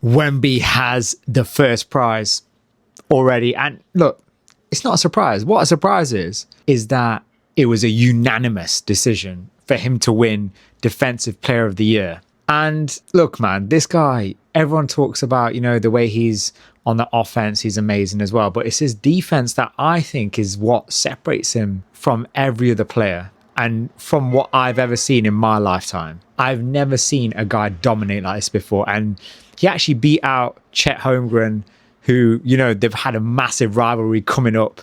Wemby has the first prize already. And look, it's not a surprise. What a surprise is that it was a unanimous decision for him to win Defensive Player of the Year. And look, man, this guy, everyone talks about, the way he's on the offense, he's amazing as well. But it's his defense that I think is what separates him from every other player. And from what I've ever seen in my lifetime, I've never seen a guy dominate like this before. And he actually beat out Chet Holmgren, who, they've had a massive rivalry coming up.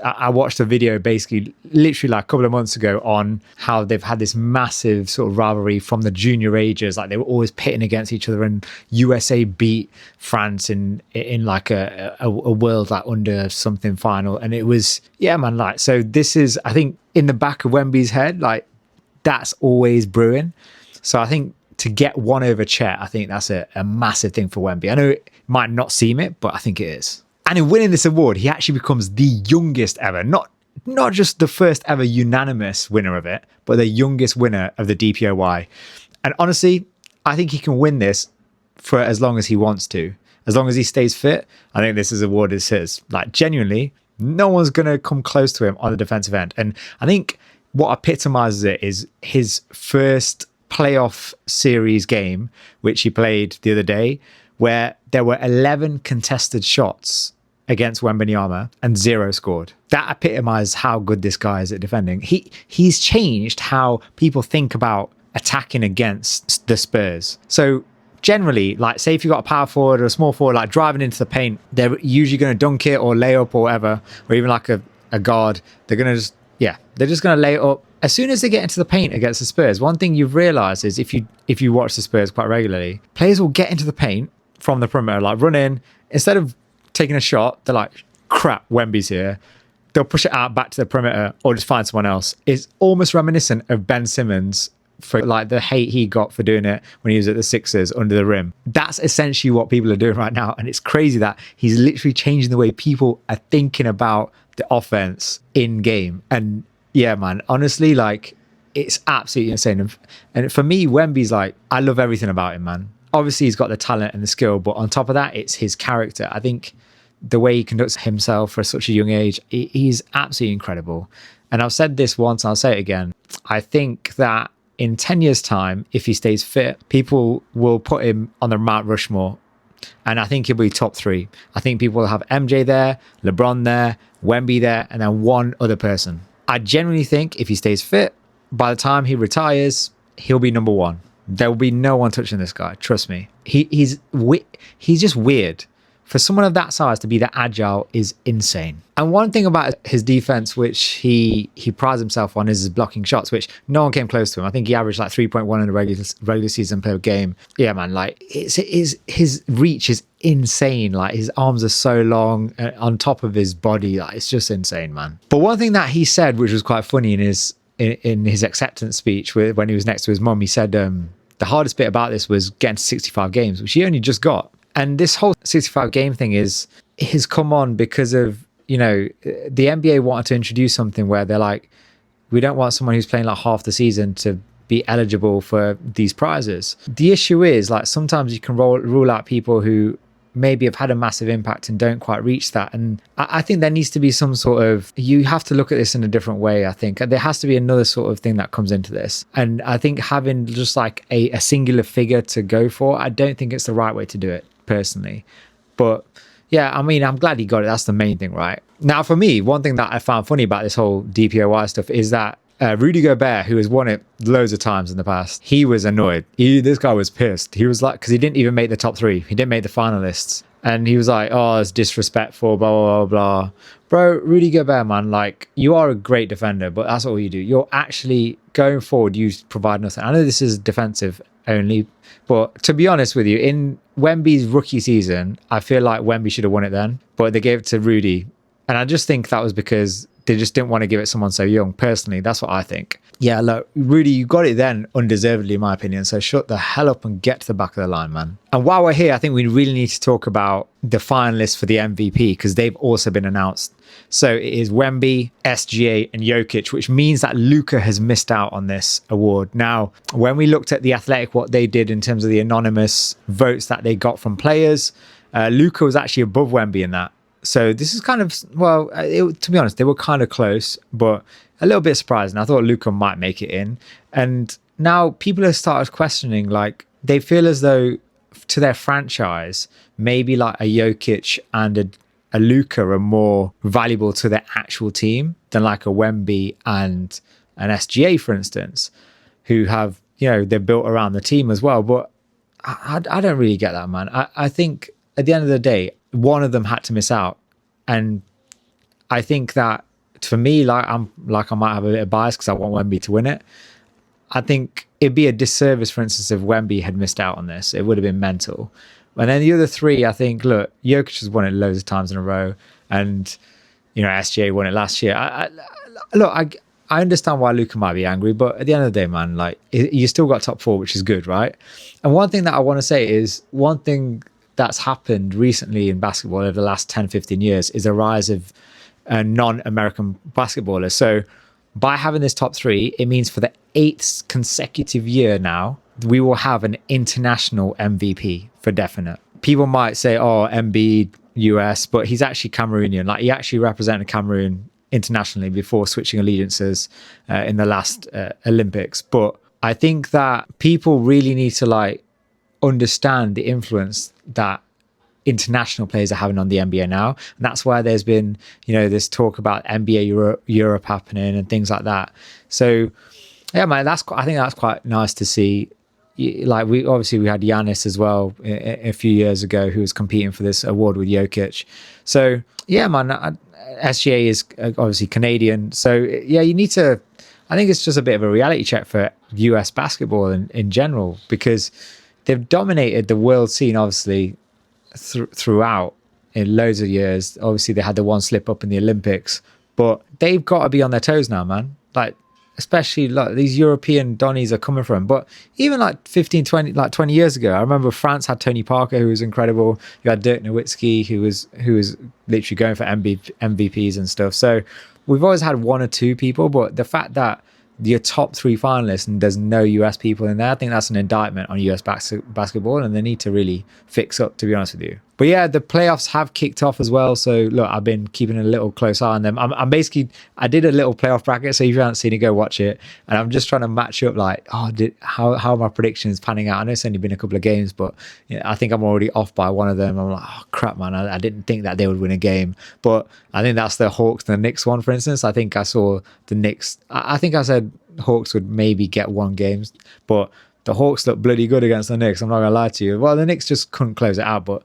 I watched a video basically literally like a couple of months ago on how they've had this massive sort of rivalry from the junior ages. Like they were always pitting against each other, and USA beat France in like a world like under something final. And it was, yeah, man, like, so this is, I think in the back of Wemby's head, like that's always brewing. So I think to get one over Chet, I think that's a massive thing for Wemby. I know it might not seem it, but I think it is. And in winning this award, he actually becomes the youngest ever, not just the first ever unanimous winner of it, but the youngest winner of the DPOY. And honestly, I think he can win this for as long as he wants to. As long as he stays fit, I think this is award is his. Like genuinely, no one's going to come close to him on the defensive end. And I think what epitomizes it is his first playoff series game, which he played the other day, where there were 11 contested shots against Wembanyama and 0 scored. That epitomizes how good this guy is at defending. He's changed how people think about attacking against the Spurs. So generally, like say if you've got a power forward or a small forward, like driving into the paint, they're usually going to dunk it or lay up or whatever, or even like a guard, they're going to just going to lay it up. As soon as they get into the paint against the Spurs, one thing you've realized is if you watch the Spurs quite regularly, players will get into the paint from the perimeter, like run in. Instead of taking a shot, they're like, crap, Wemby's here. They'll push it out back to the perimeter or just find someone else. It's almost reminiscent of Ben Simmons for like the hate he got for doing it when he was at the Sixers under the rim. That's essentially what people are doing right now. And it's crazy that he's literally changing the way people are thinking about the offense in game. And yeah, man, honestly, like it's absolutely insane. And for me, Wemby's like, I love everything about him, man. Obviously, he's got the talent and the skill, but on top of that, it's his character. I think the way he conducts himself for such a young age, he's absolutely incredible. And I've said this once, and I'll say it again. I think that in 10 years' time, if he stays fit, people will put him on the Mount Rushmore. And I think he'll be top 3. I think people will have MJ there, LeBron there, Wemby there, and then one other person. I genuinely think if he stays fit, by the time he retires, he'll be number 1. There will be no one touching this guy. Trust me. He's just weird. For someone of that size to be that agile is insane. And one thing about his defense, which he prides himself on, is his blocking shots, which no one came close to him. I think he averaged like 3.1 in a regular season per game. Yeah, man, like his reach is insane. Like his arms are so long on top of his body. Like it's just insane, man. But one thing that he said, which was quite funny in his acceptance speech when he was next to his mum, he said the hardest bit about this was getting to 65 games, which he only just got. And this whole 65 game thing has come on because of, the NBA wanted to introduce something where they're like, we don't want someone who's playing like half the season to be eligible for these prizes. The issue is like sometimes you can rule out people who maybe have had a massive impact and don't quite reach that. And I think there needs to be some sort of, you have to look at this in a different way. I think there has to be another sort of thing that comes into this. And I think having just like a singular figure to go for, I don't think it's the right way to do it personally. But yeah, I mean, I'm glad he got it. That's the main thing, right? Now, for me, one thing that I found funny about this whole DPOY stuff is that Rudy Gobert, who has won it loads of times in the past, he was annoyed. This guy was pissed. He was like, because he didn't even make the top 3. He didn't make the finalists. And he was like, oh, it's disrespectful, blah, blah, blah, blah. Bro, Rudy Gobert, man, like, you are a great defender, but that's all you do. You're actually, going forward, you provide nothing. I know this is defensive only, but to be honest with you, in Wemby's rookie season, I feel like Wemby should have won it then, but they gave it to Rudy. And I just think that was because they just didn't want to give it someone so young. Personally, that's what I think. Yeah, look, Rudy, you got it then undeservedly, in my opinion. So shut the hell up and get to the back of the line, man. And while we're here, I think we really need to talk about the finalists for the MVP because they've also been announced. So it is Wemby, SGA, and Jokic, which means that Luka has missed out on this award. Now, when we looked at The Athletic, what they did in terms of the anonymous votes that they got from players, Luka was actually above Wemby in that. So this is kind of, well, to be honest, they were kind of close, but a little bit surprising. I thought Luka might make it in. And now people have started questioning, like, they feel as though to their franchise, maybe like a Jokic and a Luka are more valuable to their actual team than like a Wemby and an SGA, for instance, who have, you know, they're built around the team as well. But I don't really get that, man. I think at the end of the day, one of them had to miss out. And I think that for me, I might have a bit of bias because I want Wemby to win it. I think it'd be a disservice, for instance, if Wemby had missed out on this. It would have been mental. And then the other three, I think, look, Jokic has won it loads of times in a row. And, you know, SGA won it last year. I understand why Luka might be angry, but at the end of the day, man, like, you still got top four, which is good, right? And one thing that I want to say is one thing that's happened recently in basketball over the last 10, 15 years is a rise of non-American basketballers. So by having this top three, it means for the 8th consecutive year now, we will have an international MVP for definite. People might say, oh, Embiid, US, but he's actually Cameroonian. Like, he actually represented Cameroon internationally before switching allegiances in the last Olympics. But I think that people really need to, like, understand the influence that international players are having on the NBA now. And that's why there's been, you know, this talk about NBA Europe happening and things like that. So yeah, man, I think that's quite nice to see. Like, we had Giannis as well a few years ago, who was competing for this award with Jokic. So yeah, man, SGA is obviously Canadian. So yeah, you need to, I think it's just a bit of a reality check for US basketball in general, because they've dominated the world scene, obviously, throughout in loads of years. Obviously, they had the one slip up in the Olympics, but they've got to be on their toes now, man. Like, especially like these European Donnies are coming from. But even like 20 years ago, I remember France had Tony Parker, who was incredible. You had Dirk Nowitzki, who was literally going for MVPs and stuff. So we've always had one or two people, but the fact that your top three finalists and there's no US people in there, I think that's an indictment on US basketball, and they need to really fix up, to be honest with you. But yeah, the playoffs have kicked off as well. So look, I've been keeping a little close eye on them. I did a little playoff bracket. So if you haven't seen it, go watch it. And I'm just trying to match up, like, how are my predictions panning out? I know it's only been a couple of games, but you know, I think I'm already off by one of them. I'm like, oh crap, man, I didn't think that they would win a game. But I think that's the Hawks and the Knicks one, for instance. I think I saw the Knicks. I think I said Hawks would maybe get one game, but the Hawks look bloody good against the Knicks. I'm not gonna lie to you. Well, the Knicks just couldn't close it out, but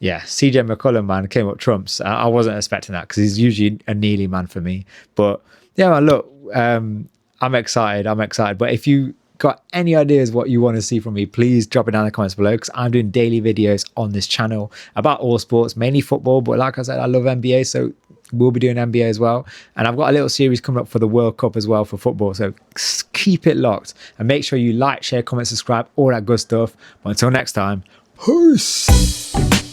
yeah, CJ McCollum, man, came up trumps. I wasn't expecting that because he's usually a Neely man for me. But yeah, man, look, I'm excited. But if you got any ideas what you want to see from me, please drop it down in the comments below, because I'm doing daily videos on this channel about all sports, mainly football. But like I said, I love NBA, so we'll be doing NBA as well. And I've got a little series coming up for the World Cup as well for football. So keep it locked and make sure you like, share, comment, subscribe, all that good stuff. But until next time, peace.